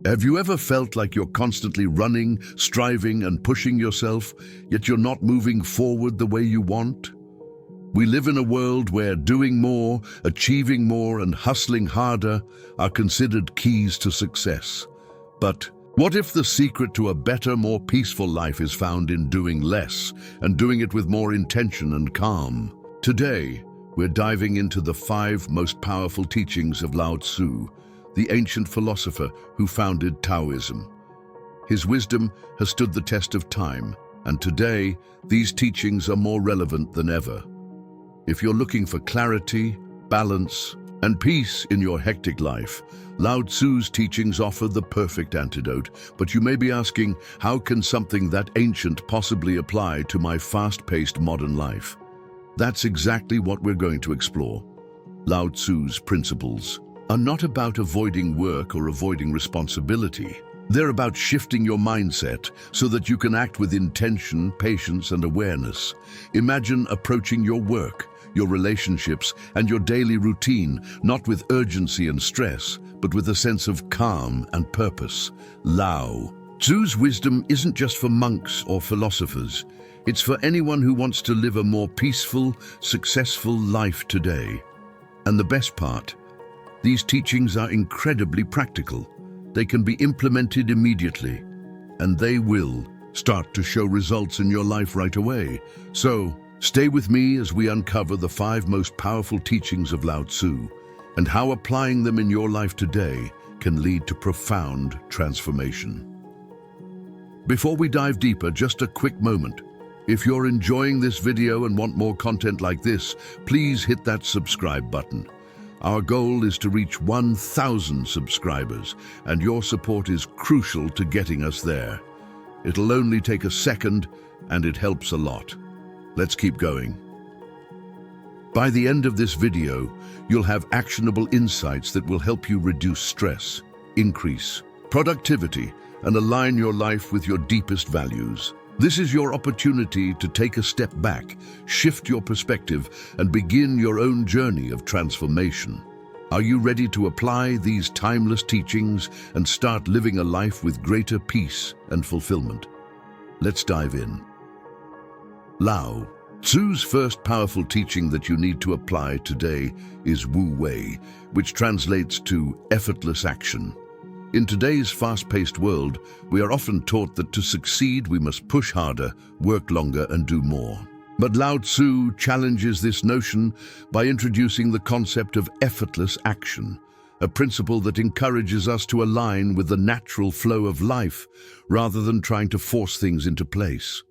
Have you ever felt like you're constantly running, striving, and pushing yourself, yet you're not moving forward the way you want? We live in a world where doing more, achieving more, and hustling harder are considered keys to success. But what if the secret to a better, more peaceful life is found in doing less and doing it with more intention and calm? Today, we're diving into the 5 most powerful teachings of Lao Tzu, the ancient philosopher who founded Taoism. His wisdom has stood the test of time, and today, these teachings are more relevant than ever. If you're looking for clarity, balance, and peace in your hectic life, Lao Tzu's teachings offer the perfect antidote. But you may be asking, how can something that ancient possibly apply to my fast-paced modern life? That's exactly what we're going to explore. Lao Tzu's principles are not about avoiding work or avoiding responsibility. They're about shifting your mindset so that you can act with intention, patience, and awareness. Imagine approaching your work, your relationships, and your daily routine, not with urgency and stress, but with a sense of calm and purpose. Lao Tzu's wisdom isn't just for monks or philosophers. It's for anyone who wants to live a more peaceful, successful life today. And the best part, these teachings are incredibly practical. They can be implemented immediately, and they will start to show results in your life right away. So, stay with me as we uncover the 5 most powerful teachings of Lao Tzu and how applying them in your life today can lead to profound transformation. Before we dive deeper, just a quick moment. If you're enjoying this video and want more content like this, please hit that subscribe button. Our goal is to reach 1,000 subscribers, and your support is crucial to getting us there. It'll only take a second, and it helps a lot. Let's keep going. By the end of this video, you'll have actionable insights that will help you reduce stress, increase productivity, and align your life with your deepest values. This is your opportunity to take a step back, shift your perspective, and begin your own journey of transformation. Are you ready to apply these timeless teachings and start living a life with greater peace and fulfillment? Let's dive in. Lao Tzu's first powerful teaching that you need to apply today is Wu Wei, which translates to effortless action. In today's fast-paced world, we are often taught that to succeed we must push harder, work longer, and do more. But Lao Tzu challenges this notion by introducing the concept of effortless action, a principle that encourages us to align with the natural flow of life rather than trying to force things into place.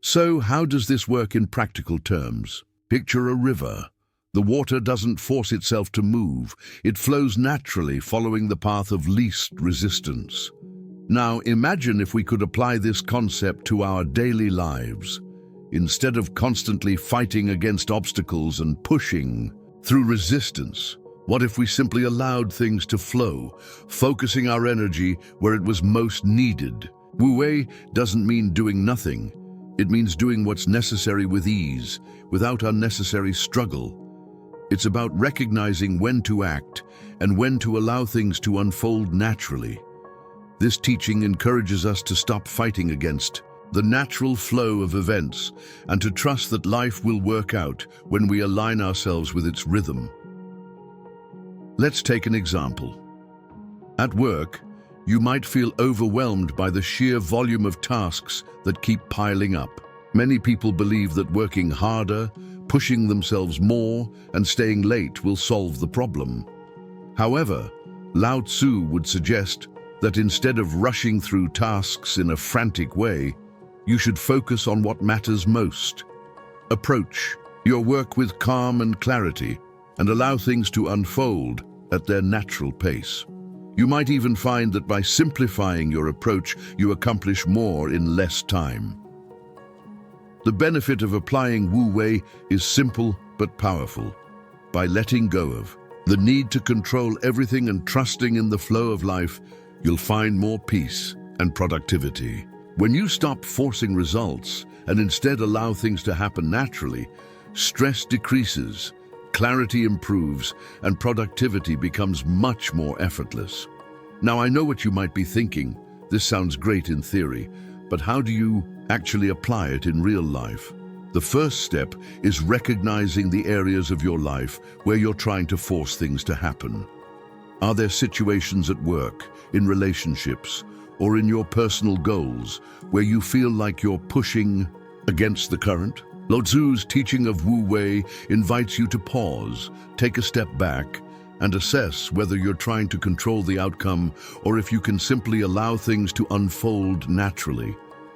So, how does this work in practical terms? Picture a river. The water doesn't force itself to move. It flows naturally, following the path of least resistance. Now, imagine if we could apply this concept to our daily lives. Instead of constantly fighting against obstacles and pushing through resistance, what if we simply allowed things to flow, focusing our energy where it was most needed? Wu Wei doesn't mean doing nothing. It means doing what's necessary with ease, without unnecessary struggle. It's about recognizing when to act and when to allow things to unfold naturally. This teaching encourages us to stop fighting against the natural flow of events and to trust that life will work out when we align ourselves with its rhythm. Let's take an example. At work, you might feel overwhelmed by the sheer volume of tasks that keep piling up. Many people believe that working harder, pushing themselves more, and staying late will solve the problem. However, Lao Tzu would suggest that instead of rushing through tasks in a frantic way, you should focus on what matters most. Approach your work with calm and clarity, and allow things to unfold at their natural pace. You might even find that by simplifying your approach, you accomplish more in less time. The benefit of applying Wu Wei is simple but powerful. By letting go of the need to control everything and trusting in the flow of life, you'll find more peace and productivity. When you stop forcing results and instead allow things to happen naturally, stress decreases, clarity improves, and productivity becomes much more effortless. Now, I know what you might be thinking. This sounds great in theory, but how do you actually apply it in real life? The first step is recognizing the areas of your life where you're trying to force things to happen. Are there situations at work, in relationships, or in your personal goals where you feel like you're pushing against the current? Lao Tzu's teaching of Wu Wei invites you to pause, take a step back, and assess whether you're trying to control the outcome or if you can simply allow things to unfold naturally.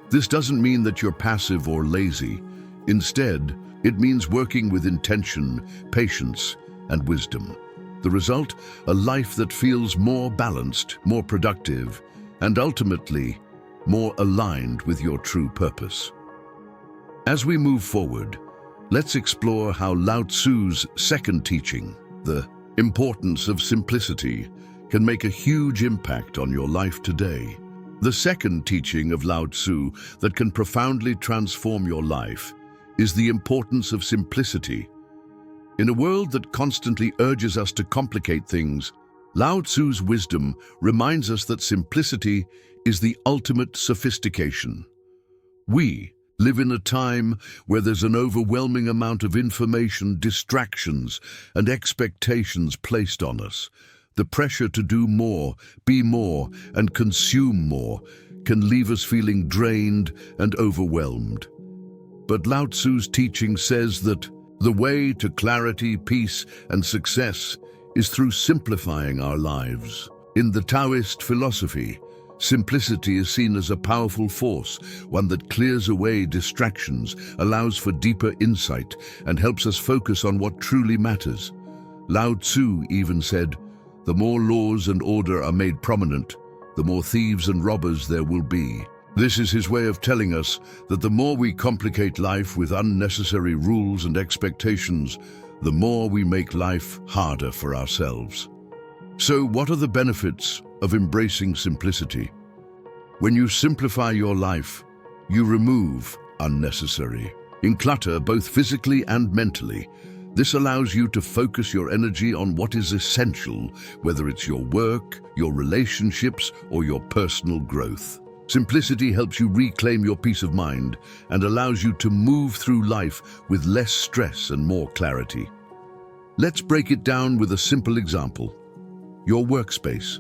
This doesn't mean that you're passive or lazy. Instead, it means working with intention, patience, and wisdom. The result, a life that feels more balanced, more productive, and ultimately, more aligned with your true purpose. As we move forward, let's explore how Lao Tzu's second teaching, the importance of simplicity, can make a huge impact on your life today. The second teaching of Lao Tzu that can profoundly transform your life is the importance of simplicity. In a world that constantly urges us to complicate things, Lao Tzu's wisdom reminds us that simplicity is the ultimate sophistication. We live in a time where there's an overwhelming amount of information, distractions, and expectations placed on us. The pressure to do more, be more, and consume more can leave us feeling drained and overwhelmed. But Lao Tzu's teaching says that the way to clarity, peace, and success is through simplifying our lives. In the Taoist philosophy, simplicity is seen as a powerful force, one that clears away distractions, allows for deeper insight, and helps us focus on what truly matters. Lao Tzu even said, "The more laws and order are made prominent, the more thieves and robbers there will be." This is his way of telling us that the more we complicate life with unnecessary rules and expectations, the more we make life harder for ourselves. So, what are the benefits of embracing simplicity? When you simplify your life, you remove unnecessary clutter, both physically and mentally. This allows you to focus your energy on what is essential, whether it's your work, your relationships, or your personal growth. Simplicity helps you reclaim your peace of mind and allows you to move through life with less stress and more clarity. Let's break it down with a simple example. Your workspace.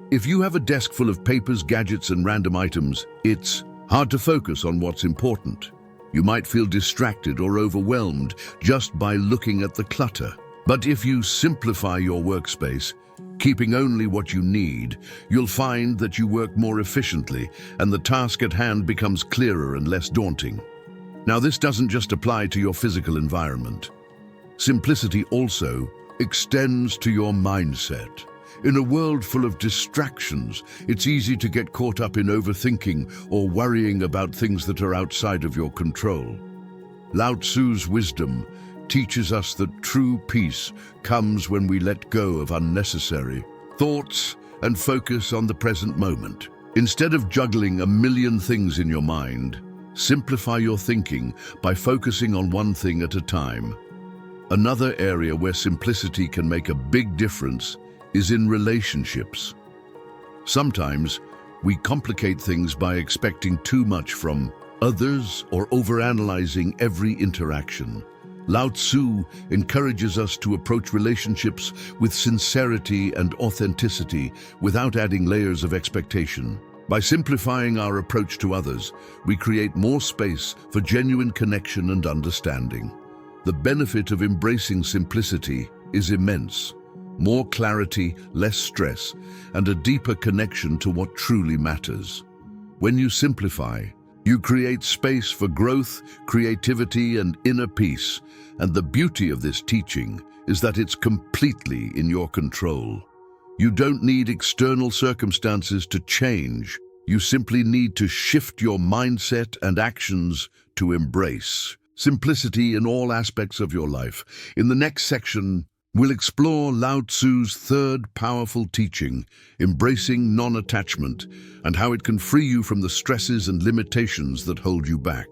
If you have a desk full of papers, gadgets, and random items, it's hard to focus on what's important. You might feel distracted or overwhelmed just by looking at the clutter. But if you simplify your workspace, keeping only what you need, you'll find that you work more efficiently and the task at hand becomes clearer and less daunting. Now, this doesn't just apply to your physical environment. Simplicity also extends to your mindset. In a world full of distractions, it's easy to get caught up in overthinking or worrying about things that are outside of your control. Lao Tzu's wisdom teaches us that true peace comes when we let go of unnecessary thoughts and focus on the present moment. Instead of juggling a million things in your mind, simplify your thinking by focusing on one thing at a time. Another area where simplicity can make a big difference is in relationships. Sometimes we complicate things by expecting too much from others or overanalyzing every interaction. Lao Tzu encourages us to approach relationships with sincerity and authenticity without adding layers of expectation. By simplifying our approach to others, we create more space for genuine connection and understanding. The benefit of embracing simplicity is immense. More clarity, less stress, and a deeper connection to what truly matters. When you simplify, you create space for growth, creativity, and inner peace. And the beauty of this teaching is that it's completely in your control. You don't need external circumstances to change. You simply need to shift your mindset and actions to embrace simplicity in all aspects of your life. In the next section, we'll explore Lao Tzu's third powerful teaching, embracing non-attachment, and how it can free you from the stresses and limitations that hold you back.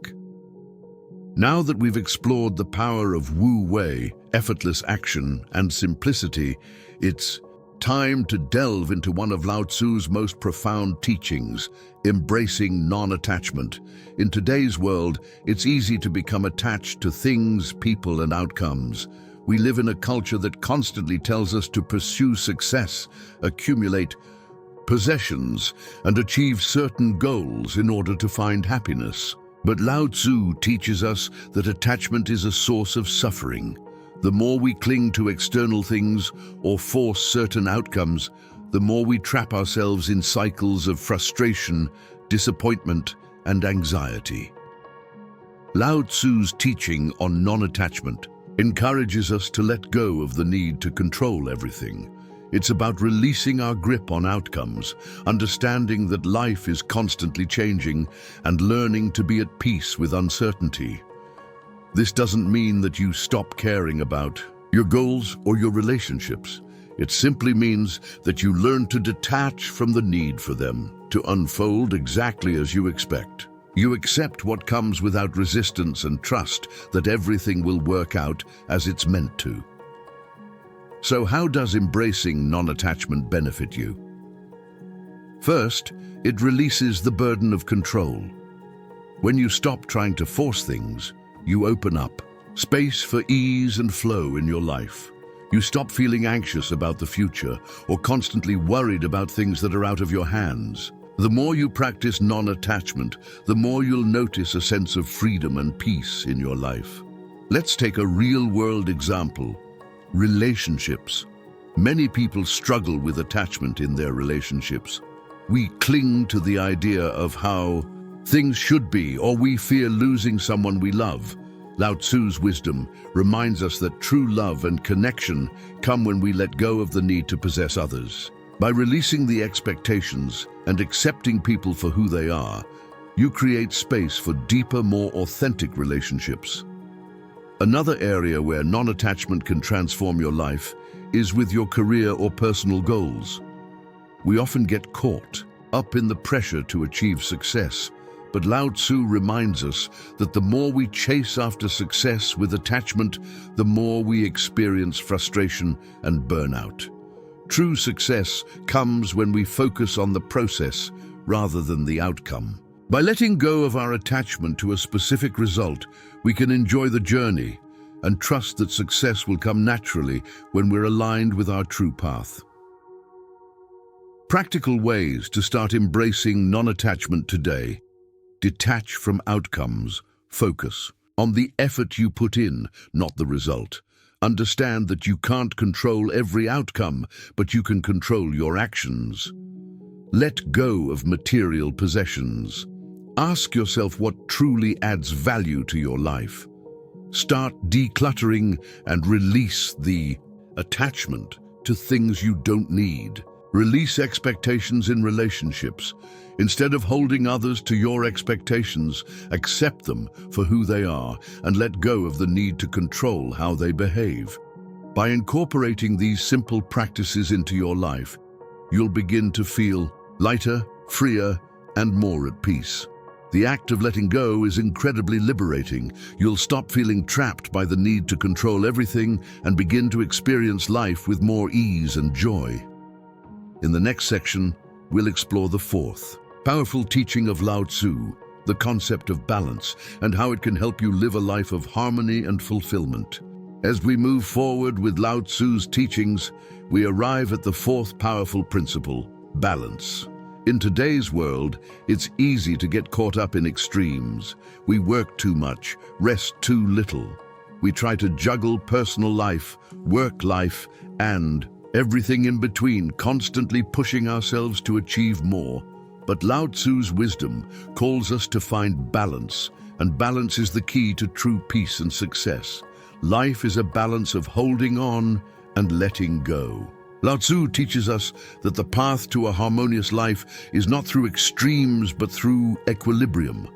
Now that we've explored the power of Wu Wei, effortless action, and simplicity, it's time to delve into one of Lao Tzu's most profound teachings, embracing non-attachment. In today's world, it's easy to become attached to things, people, and outcomes. We live in a culture that constantly tells us to pursue success, accumulate possessions, and achieve certain goals in order to find happiness. But Lao Tzu teaches us that attachment is a source of suffering. The more we cling to external things or force certain outcomes, the more we trap ourselves in cycles of frustration, disappointment, and anxiety. Lao Tzu's teaching on non-attachment encourages us to let go of the need to control everything. It's about releasing our grip on outcomes, understanding that life is constantly changing, and learning to be at peace with uncertainty. This doesn't mean that you stop caring about your goals or your relationships. It simply means that you learn to detach from the need for them to unfold exactly as you expect. You accept what comes without resistance and trust that everything will work out as it's meant to. So how does embracing non-attachment benefit you? First, it releases the burden of control. When you stop trying to force things, you open up space for ease and flow in your life. You stop feeling anxious about the future or constantly worried about things that are out of your hands. The more you practice non-attachment, the more you'll notice a sense of freedom and peace in your life. Let's take a real-world example: relationships. Many people struggle with attachment in their relationships. We cling to the idea of how things should be, or we fear losing someone we love. Lao Tzu's wisdom reminds us that true love and connection come when we let go of the need to possess others. By releasing the expectations and accepting people for who they are, you create space for deeper, more authentic relationships. Another area where non-attachment can transform your life is with your career or personal goals. We often get caught up in the pressure to achieve success, but Lao Tzu reminds us that the more we chase after success with attachment, the more we experience frustration and burnout. True success comes when we focus on the process rather than the outcome. By letting go of our attachment to a specific result, we can enjoy the journey and trust that success will come naturally when we're aligned with our true path. Practical ways to start embracing non-attachment today: detach from outcomes. Focus on the effort you put in, not the result. Understand that you can't control every outcome, but you can control your actions. Let go of material possessions. Ask yourself what truly adds value to your life. Start decluttering and release the attachment to things you don't need. Release expectations in relationships. Instead of holding others to your expectations, accept them for who they are and let go of the need to control how they behave. By incorporating these simple practices into your life, you'll begin to feel lighter, freer, and more at peace. The act of letting go is incredibly liberating. You'll stop feeling trapped by the need to control everything and begin to experience life with more ease and joy. In the next section, we'll explore the fourth powerful teaching of Lao Tzu, the concept of balance, and how it can help you live a life of harmony and fulfillment. As we move forward with Lao Tzu's teachings, we arrive at the fourth powerful principle: balance. In today's world, it's easy to get caught up in extremes. We work too much, rest too little. We try to juggle personal life, work life, and everything in between, constantly pushing ourselves to achieve more. But Lao Tzu's wisdom calls us to find balance, and balance is the key to true peace and success. Life is a balance of holding on and letting go. Lao Tzu teaches us that the path to a harmonious life is not through extremes, but through equilibrium.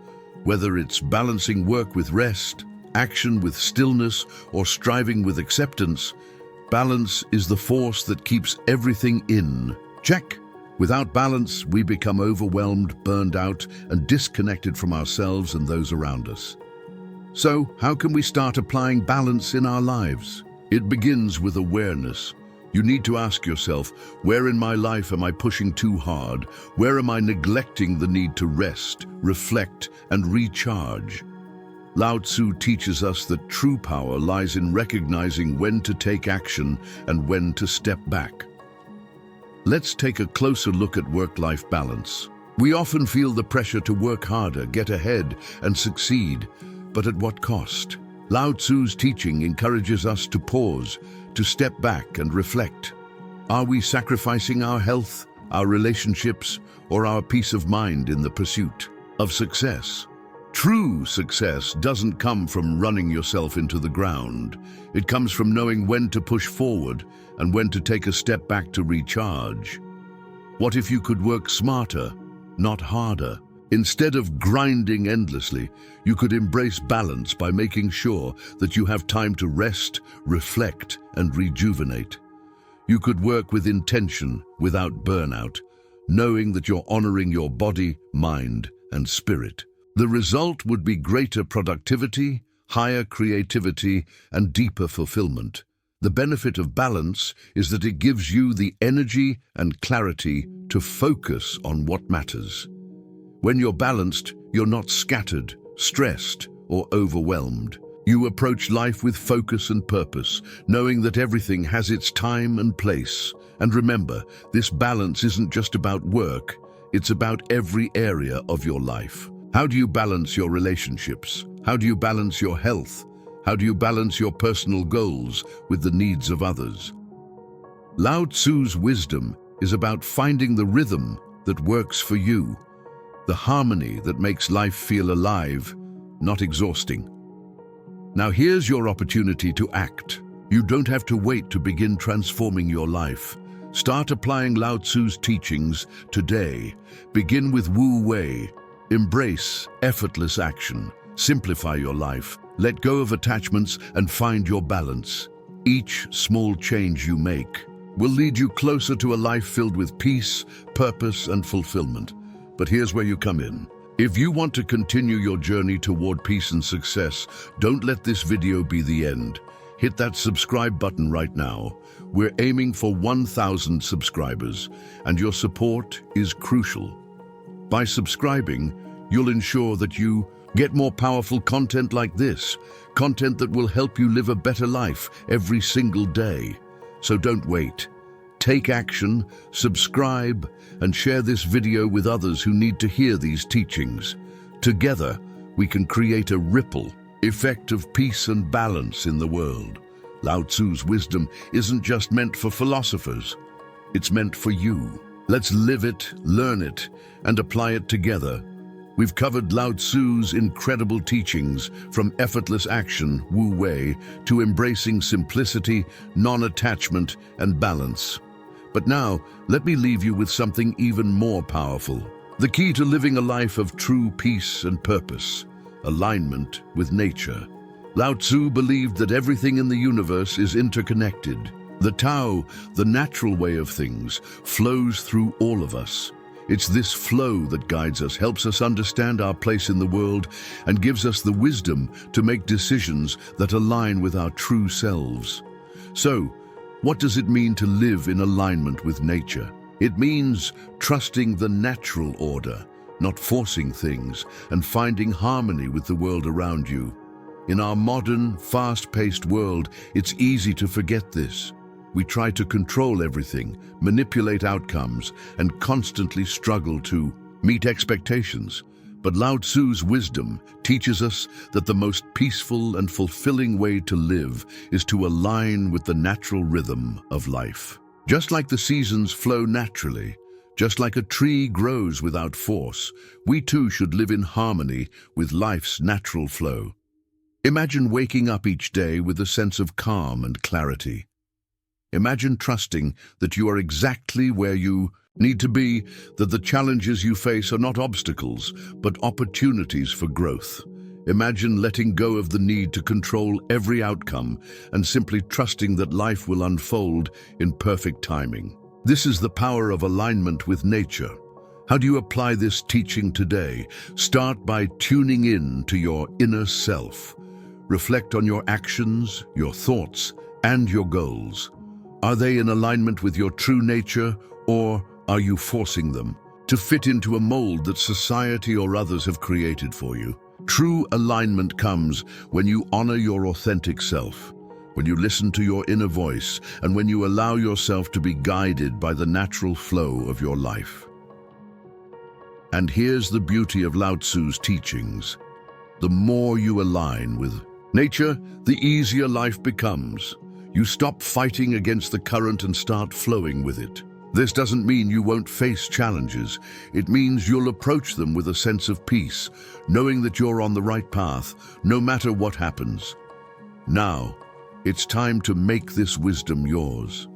Whether it's balancing work with rest, action with stillness, or striving with acceptance, balance is the force that keeps everything in check. Without balance, we become overwhelmed, burned out, and disconnected from ourselves and those around us. So, how can we start applying balance in our lives? It begins with awareness. You need to ask yourself, where in my life am I pushing too hard? Where am I neglecting the need to rest, reflect, and recharge? Lao Tzu teaches us that true power lies in recognizing when to take action and when to step back. Let's take a closer look at work-life balance. We often feel the pressure to work harder, get ahead, and succeed, but at what cost? Lao Tzu's teaching encourages us to pause, to step back and reflect. Are we sacrificing our health, our relationships, or our peace of mind in the pursuit of success? True success doesn't come from running yourself into the ground. It comes from knowing when to push forward and when to take a step back to recharge. What if you could work smarter, not harder? Instead of grinding endlessly, you could embrace balance by making sure that you have time to rest, reflect, and rejuvenate. You could work with intention without burnout, knowing that you're honoring your body, mind, and spirit. The result would be greater productivity, higher creativity, and deeper fulfillment. The benefit of balance is that it gives you the energy and clarity to focus on what matters. When you're balanced, you're not scattered, stressed, or overwhelmed. You approach life with focus and purpose, knowing that everything has its time and place. And remember, this balance isn't just about work, it's about every area of your life. How do you balance your relationships? How do you balance your health? How do you balance your personal goals with the needs of others? Lao Tzu's wisdom is about finding the rhythm that works for you, the harmony that makes life feel alive, not exhausting. Now here's your opportunity to act. You don't have to wait to begin transforming your life. Start applying Lao Tzu's teachings today. Begin with Wu Wei. Embrace effortless action. Simplify your life. Let go of attachments and find your balance. Each small change you make will lead you closer to a life filled with peace, purpose, and fulfillment. But here's where you come in. If you want to continue your journey toward peace and success, don't let this video be the end. Hit that subscribe button right now. We're aiming for 1,000 subscribers, and your support is crucial. By subscribing, you'll ensure that you get more powerful content like this, content that will help you live a better life every single day. So don't wait. Take action, subscribe, and share this video with others who need to hear these teachings. Together, we can create a ripple effect of peace and balance in the world. Lao Tzu's wisdom isn't just meant for philosophers. It's meant for you. Let's live it, learn it, and apply it together. We've covered Lao Tzu's incredible teachings, from effortless action, Wu Wei, to embracing simplicity, non-attachment, and balance. But now, let me leave you with something even more powerful. The key to living a life of true peace and purpose: alignment with nature. Lao Tzu believed that everything in the universe is interconnected. The Tao, the natural way of things, flows through all of us. It's this flow that guides us, helps us understand our place in the world, and gives us the wisdom to make decisions that align with our true selves. So, what does it mean to live in alignment with nature? It means trusting the natural order, not forcing things, and finding harmony with the world around you. In our modern, fast-paced world, it's easy to forget this. We try to control everything, manipulate outcomes, and constantly struggle to meet expectations. But Lao Tzu's wisdom teaches us that the most peaceful and fulfilling way to live is to align with the natural rhythm of life. Just like the seasons flow naturally, just like a tree grows without force, we too should live in harmony with life's natural flow. Imagine waking up each day with a sense of calm and clarity. Imagine trusting that you are exactly where you need to be, that the challenges you face are not obstacles, but opportunities for growth. Imagine letting go of the need to control every outcome and simply trusting that life will unfold in perfect timing. This is the power of alignment with nature. How do you apply this teaching today? Start by tuning in to your inner self. Reflect on your actions, your thoughts, and your goals. Are they in alignment with your true nature, or are you forcing them to fit into a mold that society or others have created for you? True alignment comes when you honor your authentic self, when you listen to your inner voice, and when you allow yourself to be guided by the natural flow of your life. And here's the beauty of Lao Tzu's teachings. The more you align with nature, the easier life becomes. You stop fighting against the current and start flowing with it. This doesn't mean you won't face challenges. It means you'll approach them with a sense of peace, knowing that you're on the right path, no matter what happens. Now, it's time to make this wisdom yours.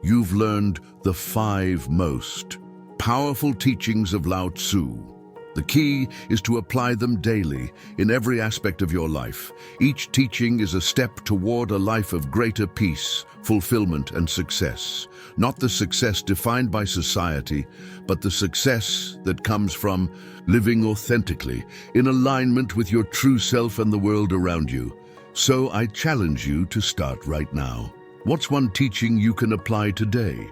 You've learned the 5 most powerful teachings of Lao Tzu. The key is to apply them daily, in every aspect of your life. Each teaching is a step toward a life of greater peace, fulfillment, and success. Not the success defined by society, but the success that comes from living authentically, in alignment with your true self and the world around you. So I challenge you to start right now. What's one teaching you can apply today?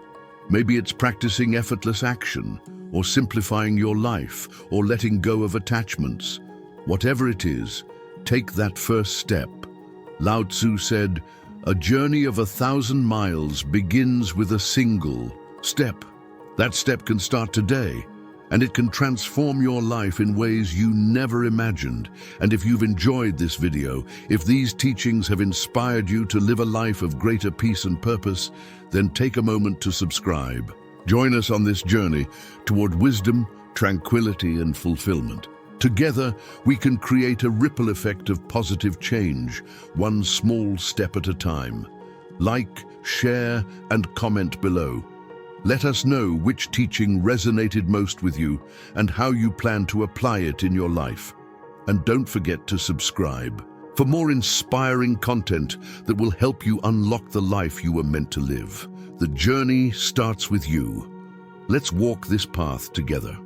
Maybe it's practicing effortless action, or simplifying your life, or letting go of attachments. Whatever it is, take that first step. Lao Tzu said, "A journey of 1,000 miles begins with a single step." That step can start today, and it can transform your life in ways you never imagined. And if you've enjoyed this video, if these teachings have inspired you to live a life of greater peace and purpose, then take a moment to subscribe. Join us on this journey toward wisdom, tranquility, and fulfillment. Together, we can create a ripple effect of positive change, one small step at a time. Like, share, and comment below. Let us know which teaching resonated most with you and how you plan to apply it in your life. And don't forget to subscribe for more inspiring content that will help you unlock the life you were meant to live. The journey starts with you. Let's walk this path together.